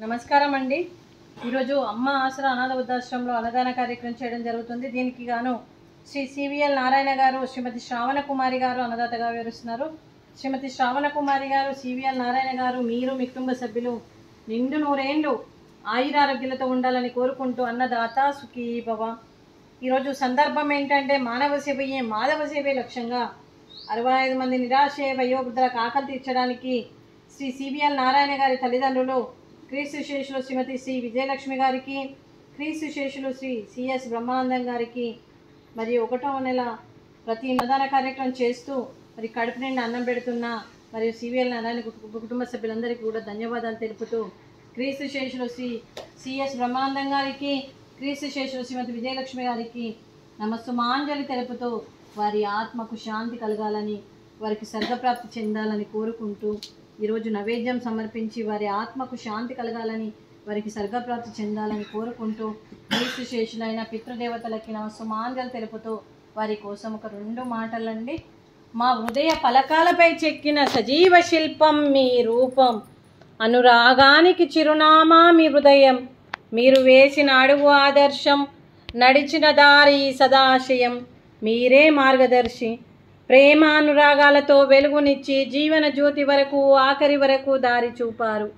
నమస్కారం అండి. ఈరోజు అమ్మ ఆసరా అనాథ వృద్ధాశ్రమంలో అన్నదాన కార్యక్రమం చేయడం జరుగుతుంది. దీనికి గాను శ్రీ సివిఎల్ నారాయణ గారు, శ్రీమతి శ్రావణ కుమారి గారు అన్నదాతగా వివరిస్తున్నారు. శ్రీమతి శ్రావణ కుమారి గారు, సివిఎల్ నారాయణ గారు, మీరు మీ కుటుంబ సభ్యులు నిండు నూరేండ్లు ఆయురారోగ్యాలతో ఉండాలని కోరుకుంటూ అన్నదాత సుఖీ భవ. ఈరోజు సందర్భం ఏంటంటే మానవ సేవయే మాధవ సేవే లక్ష్యంగా 65 మంది నిరాశ్రయ వయోవృద్ధులకు ఆకలి తీర్చడానికి శ్రీ సివిఎల్ నారాయణ గారి తల్లిదండ్రులు క్రీస్తు శేషులు శ్రీమతి శ్రీ విజయలక్ష్మి గారికి, క్రీస్తు శేషులు శ్రీ సిఎస్ బ్రహ్మానందం గారికి మరి 1వ నెల ప్రతి అన్నదాన కార్యక్రమం చేస్తూ మరి కడుపు నిండా అన్నం పెడుతున్న మరియు సివిఎల్ నారాయణ కుటుంబ సభ్యులందరికీ కూడా ధన్యవాదాలు తెలుపుతూ క్రీస్తు శేషులు శ్రీ సిఎస్ బ్రహ్మానందం గారికి, క్రీస్తు శేషులు శ్రీమతి విజయలక్ష్మి గారికి నమస్సుమాంజలి తెలుపుతూ వారి ఆత్మకు శాంతి కలగాలని, వారికి స్వర్గప్రాప్తి చెందాలని కోరుకుంటూ ఈరోజు నైవేద్యం సమర్పించి వారి ఆత్మకు శాంతి కలగాలని, వారికి స్వర్గప్రాప్తి చెందాలని కోరుకుంటూ క్రీస్తు శేషులైన పితృదేవతలకి నమస్సుమాంజలి తెలుపుతూ వారి కోసం ఒక 2 మాటలండి. మా హృదయ పలకాలపై చెక్కిన సజీవ శిల్పం మీ రూపం, అనురాగానికి చిరునామా మీ హృదయం, మీరు వేసిన అడుగు ఆదర్శం, నడిచిన దారి సదాశయం, మీరే మార్గదర్శి. ప్రేమానురాగాలతో వెలుగునిచ్చి జీవన జ్యోతి వరకు ఆఖరి వరకు దారి చూపారు.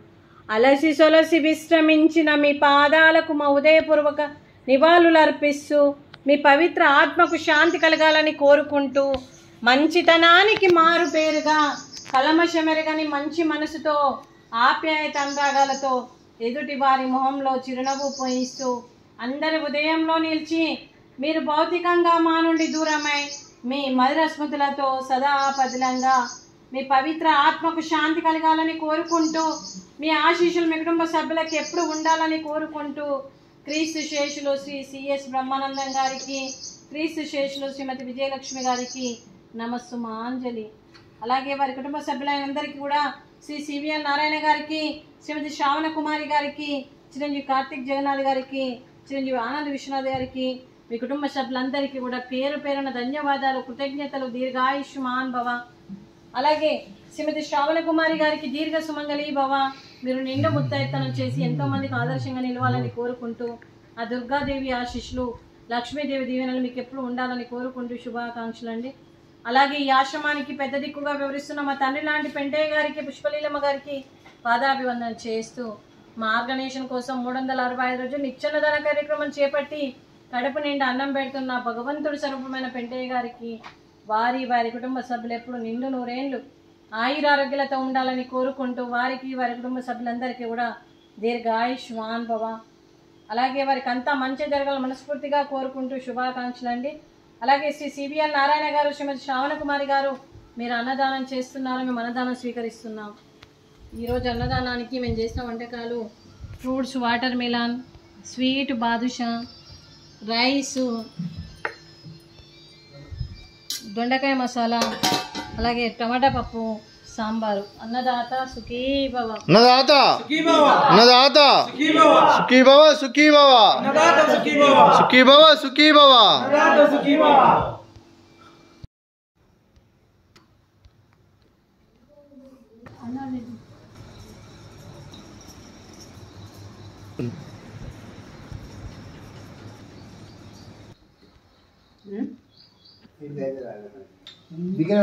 అలసి సొలసి విశ్రమించిన మీ పాదాలకు మా ఉదయపూర్వక నివాళులర్పిస్తూ మీ పవిత్ర ఆత్మకు శాంతి కలగాలని కోరుకుంటూ మంచితనానికి మారు పేరుగా కలమషమెరగని మంచి మనసుతో ఆప్యాయత అనురాగాలతో ఎదుటి వారి మొహంలో చిరునవ్వు పోయిస్తూ అందరి ఉదయంలో నిలిచి మీరు భౌతికంగా మా నుండి దూరమై మీ మధుర స్మృతులతో సదా పదిలంగా మీ పవిత్ర ఆత్మకు శాంతి కలగాలని కోరుకుంటూ మీ ఆశీస్సులు మీ కుటుంబ సభ్యులకు ఎప్పుడు ఉండాలని కోరుకుంటూ క్రీస్తు శేషులు శ్రీ సిఎస్ బ్రహ్మానందం గారికి, క్రీస్తు శేషులు శ్రీమతి విజయలక్ష్మి గారికి నమస్సుమాంజలి. అలాగే వారి కుటుంబ సభ్యులందరికీ కూడా శ్రీ సివిఎల్ నారాయణ గారికి, శ్రీమతి శ్రావణ కుమారి గారికి, చిరంజీవి కార్తిక్ జగన్నాథ్ గారికి, చిరంజీవి ఆనంద్ విశ్వనాథ్ గారికి, మీ కుటుంబ సభ్యులందరికీ కూడా పేరు పేరున ధన్యవాదాలు, కృతజ్ఞతలు, దీర్ఘాయుష్మాన్ భవ. అలాగే శ్రీమతి శ్రావణ కుమారి గారికి దీర్ఘ సుమంగళి భవ. మీరు నిండు ముత్తైత్తనం చేసి ఎంతోమందికి ఆదర్శంగా నిలవాలని కోరుకుంటూ ఆ దుర్గాదేవి ఆశీస్సులు, లక్ష్మీదేవి దీవెనలు మీకు ఎప్పుడు ఉండాలని కోరుకుంటూ శుభాకాంక్షలు అండి. అలాగే ఈ ఆశ్రమానికి పెద్ద దిక్కుగా వివరిస్తున్న మా తండ్రి లాంటి పెంటయ్య గారికి, పుష్పలీలమ్మ గారికి పాదాభివందన చేస్తూ మా ఆర్గనైజేషన్ కోసం 365 రోజులు నిత్యాన్నదాన కార్యక్రమం చేపట్టి కడుపు నిండా అన్నం పెడుతున్న భగవంతుడి స్వరూపమైన పెంటయ్య గారికి, వారి కుటుంబ సభ్యులు ఎప్పుడు నిండు నూరేండ్లు ఆయురారోగ్యాలతో ఉండాలని కోరుకుంటూ వారికి, వారి కుటుంబ సభ్యులందరికీ కూడా దీర్ఘాయుష్మాన్ భవ. అలాగే వారికి అంతా మంచి జరగాలని మనస్ఫూర్తిగా కోరుకుంటూ శుభాకాంక్షలు అండి. అలాగే శ్రీ సివిఎల్ నారాయణ గారు, శ్రీమతి శ్రావణ కుమారి గారు మీరు అన్నదానం చేస్తున్నారు, మేము అన్నదానం స్వీకరిస్తున్నాం. ఈరోజు అన్నదానానికి మేము చేసిన వంటకాలు ఫ్రూట్స్, వాటర్ మిలాన్, స్వీట్ బాదుషా, రైసు, దొండకాయ మసాలా, అలాగే టమాటా పప్పు, సాంబారు. అన్నదాత సుఖీ భవ. అన్నదాత అన్నదాత సుఖీ భవ, సుఖీ భవ, సుఖీ భవ, సుఖీ భవ. బిగిన